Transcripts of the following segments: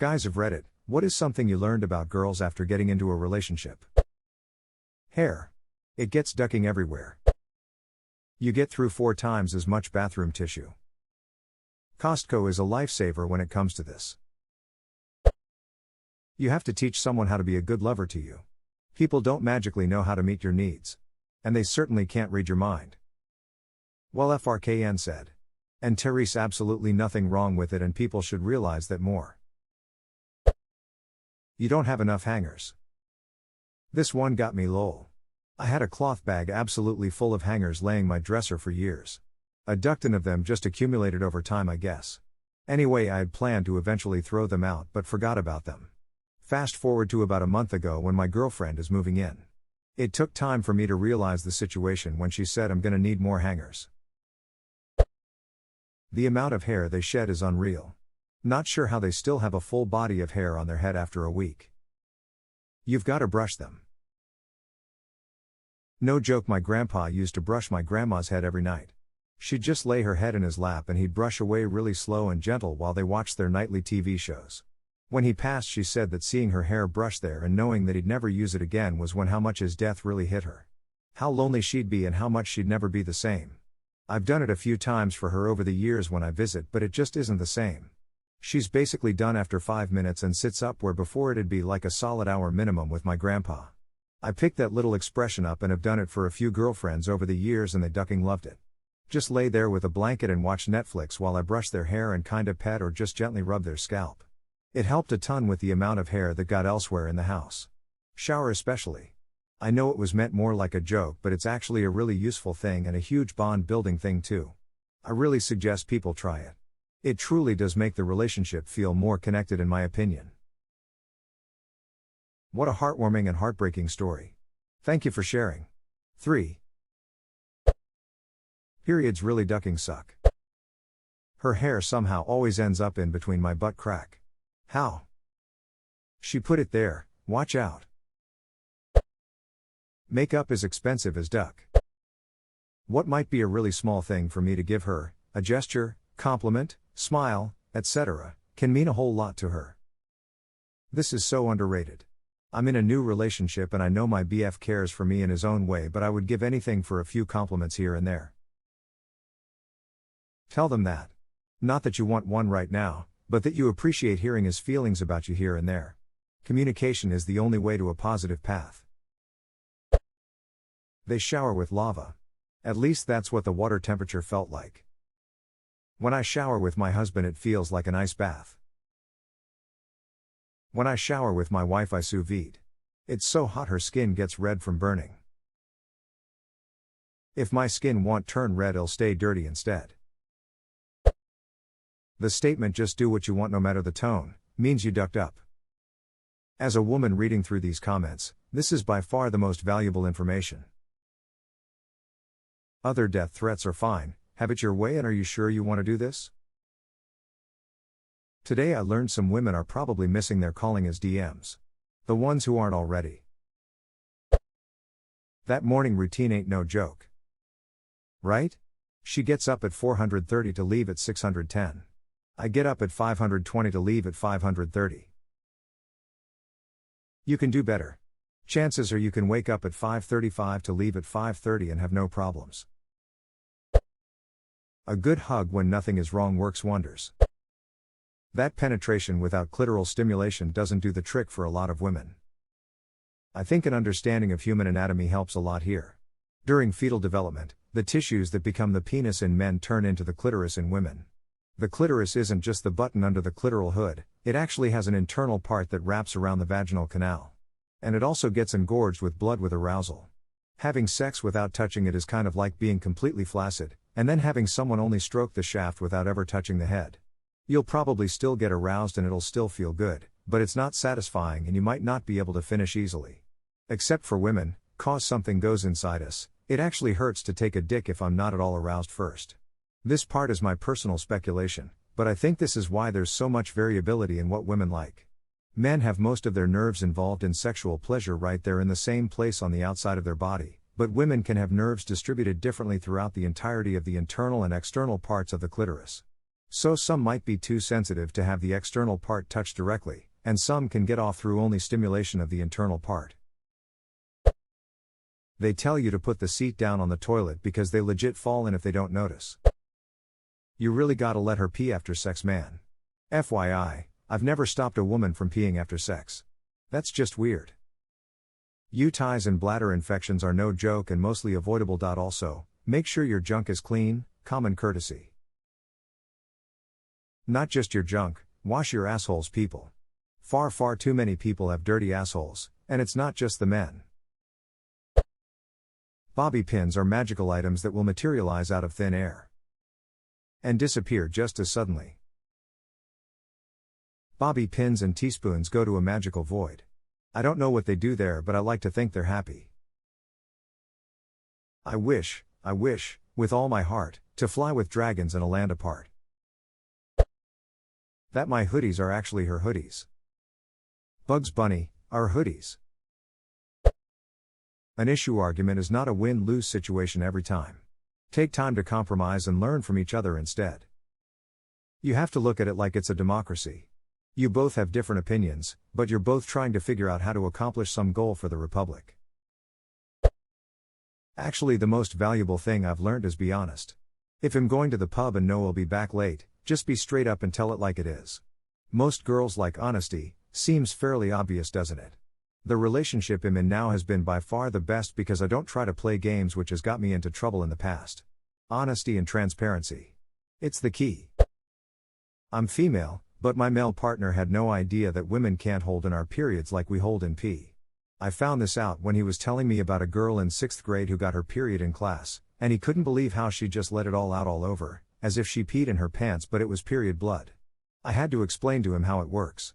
Guys of Reddit, what is something you learned about girls after getting into a relationship? Hair. It gets ducking everywhere. You get through 4 times as much bathroom tissue. Costco is a lifesaver when it comes to this. You have to teach someone how to be a good lover to you. People don't magically know how to meet your needs. And they certainly can't read your mind. Well, FRKN said. And Therese, absolutely nothing wrong with it, and people should realize that more. You don't have enough hangers. This one got me lol. I had a cloth bag absolutely full of hangers laying my dresser for years. A dozen of them just accumulated over time, I guess. Anyway, I had planned to eventually throw them out but forgot about them. Fast forward to about a month ago when my girlfriend is moving in. It took time for me to realize the situation when she said I'm gonna need more hangers. The amount of hair they shed is unreal. Not sure how they still have a full body of hair on their head after a week. You've gotta brush them. No joke, my grandpa used to brush my grandma's head every night. She'd just lay her head in his lap and he'd brush away really slow and gentle while they watched their nightly TV shows. When he passed, she said that seeing her hair brushed there and knowing that he'd never use it again was when how much his death really hit her. How lonely she'd be and how much she'd never be the same. I've done it a few times for her over the years when I visit, but it just isn't the same. She's basically done after 5 minutes and sits up where before it'd be like a solid hour minimum with my grandpa. I picked that little expression up and have done it for a few girlfriends over the years and they ducking loved it. Just lay there with a blanket and watch Netflix while I brush their hair and kinda pet or just gently rub their scalp. It helped a ton with the amount of hair that got elsewhere in the house. Shower especially. I know it was meant more like a joke, but it's actually a really useful thing and a huge bond building thing too. I really suggest people try it. It truly does make the relationship feel more connected in my opinion. What a heartwarming and heartbreaking story. Thank you for sharing. 3. Periods really ducking suck. Her hair somehow always ends up in between my butt crack. How? She put it there, watch out. Makeup is expensive as duck. What might be a really small thing for me to give her, a gesture, compliment, smile, etc., can mean a whole lot to her. This is so underrated. I'm in a new relationship and I know my BF cares for me in his own way, but I would give anything for a few compliments here and there. Tell them that. Not that you want one right now, but that you appreciate hearing his feelings about you here and there. Communication is the only way to a positive path. They shower with lava. At least that's what the water temperature felt like. When I shower with my husband, it feels like an ice bath. When I shower with my wife, I sous vide. It's so hot her skin gets red from burning. If my skin won't turn red, it'll stay dirty instead. The statement "just do what you want no matter the tone" means you ducked up. As a woman reading through these comments, this is by far the most valuable information. Other death threats are fine, have it your way, and are you sure you want to do this? Today I learned some women are probably missing their calling as DMs. The ones who aren't already. That morning routine ain't no joke. Right? She gets up at 4:30 to leave at 6:10. I get up at 5:20 to leave at 5:30. You can do better. Chances are you can wake up at 5:35 to leave at 5:30 and have no problems. A good hug when nothing is wrong works wonders. That penetration without clitoral stimulation doesn't do the trick for a lot of women. I think an understanding of human anatomy helps a lot here. During fetal development, the tissues that become the penis in men turn into the clitoris in women. The clitoris isn't just the button under the clitoral hood, it actually has an internal part that wraps around the vaginal canal. And it also gets engorged with blood with arousal. Having sex without touching it is kind of like being completely flaccid, and then having someone only stroke the shaft without ever touching the head. You'll probably still get aroused and it'll still feel good, but it's not satisfying and you might not be able to finish easily. Except for women, 'cause something goes inside us, it actually hurts to take a dick if I'm not at all aroused first. This part is my personal speculation, but I think this is why there's so much variability in what women like. Men have most of their nerves involved in sexual pleasure right there in the same place on the outside of their body, but women can have nerves distributed differently throughout the entirety of the internal and external parts of the clitoris. So some might be too sensitive to have the external part touched directly, and some can get off through only stimulation of the internal part. They tell you to put the seat down on the toilet because they legit fall in if they don't notice. You really gotta let her pee after sex, man. FYI, I've never stopped a woman from peeing after sex. That's just weird. UTIs and bladder infections are no joke and mostly avoidable. Also, make sure your junk is clean, common courtesy. Not just your junk, wash your assholes, people. Far too many people have dirty assholes, and it's not just the men. Bobby pins are magical items that will materialize out of thin air and disappear just as suddenly. Bobby pins and teaspoons go to a magical void. I don't know what they do there, but I like to think they're happy. I wish, with all my heart, to fly with dragons in a land apart. That my hoodies are actually her hoodies. Bugs Bunny, our hoodies. An issue argument is not a win-lose situation every time. Take time to compromise and learn from each other instead. You have to look at it like it's a democracy. You both have different opinions, but you're both trying to figure out how to accomplish some goal for the Republic. Actually, the most valuable thing I've learned is be honest. If I'm going to the pub and know I'll be back late, just be straight up and tell it like it is. Most girls like honesty, seems fairly obvious, doesn't it? The relationship I'm in now has been by far the best because I don't try to play games, which has got me into trouble in the past. Honesty and transparency. It's the key. I'm female, but my male partner had no idea that women can't hold in our periods like we hold in pee. I found this out when he was telling me about a girl in 6th grade who got her period in class, and he couldn't believe how she just let it all out all over, as if she peed in her pants, but it was period blood. I had to explain to him how it works.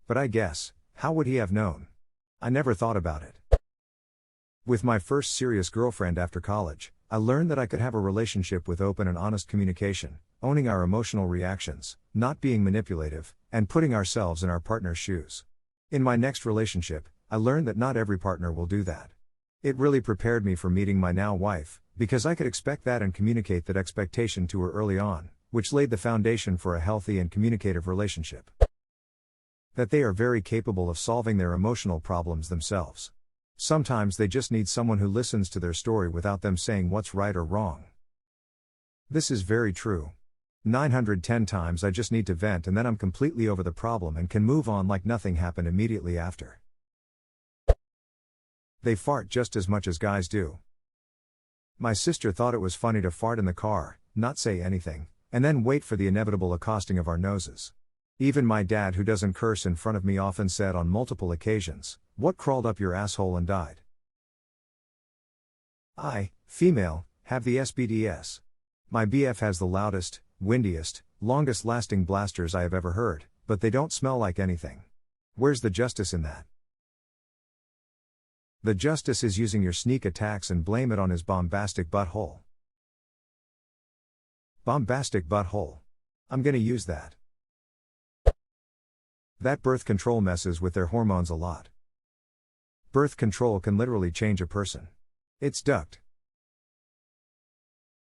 But I guess, how would he have known? I never thought about it. With my first serious girlfriend after college, I learned that I could have a relationship with open and honest communication, owning our emotional reactions, not being manipulative, and putting ourselves in our partner's shoes. In my next relationship, I learned that not every partner will do that. It really prepared me for meeting my now wife, because I could expect that and communicate that expectation to her early on, which laid the foundation for a healthy and communicative relationship. That they are very capable of solving their emotional problems themselves. Sometimes they just need someone who listens to their story without them saying what's right or wrong. This is very true. 910 times I just need to vent and then I'm completely over the problem and can move on like nothing happened immediately after. They fart just as much as guys do. My sister thought it was funny to fart in the car, not say anything, and then wait for the inevitable accosting of our noses. Even my dad, who doesn't curse in front of me, often said on multiple occasions, "What crawled up your asshole and died?" I, female, have the SBDS. My BF has the loudest, windiest, longest lasting blasters I have ever heard, but they don't smell like anything. Where's the justice in that? The justice is using your sneak attacks and blame it on his bombastic butthole. Bombastic butthole. I'm gonna use that. That birth control messes with their hormones a lot. Birth control can literally change a person. It's ducked.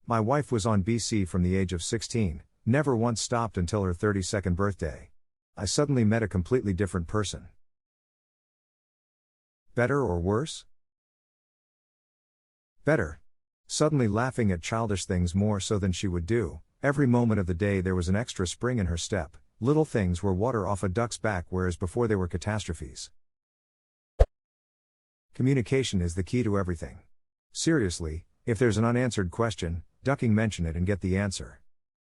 My wife was on BC from the age of 16, never once stopped until her 32nd birthday. I suddenly met a completely different person. Better or worse? Better. Suddenly laughing at childish things more so than she would do. Every moment of the day there was an extra spring in her step. Little things were water off a duck's back, whereas before they were catastrophes. Communication is the key to everything. Seriously, if there's an unanswered question, ducking, mention it and get the answer.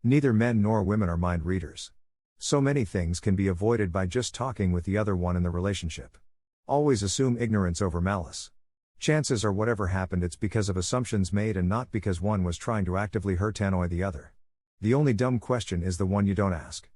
Neither men nor women are mind readers. So many things can be avoided by just talking with the other one in the relationship. Always assume ignorance over malice. Chances are whatever happened, it's because of assumptions made and not because one was trying to actively hurt and annoy the other. The only dumb question is the one you don't ask.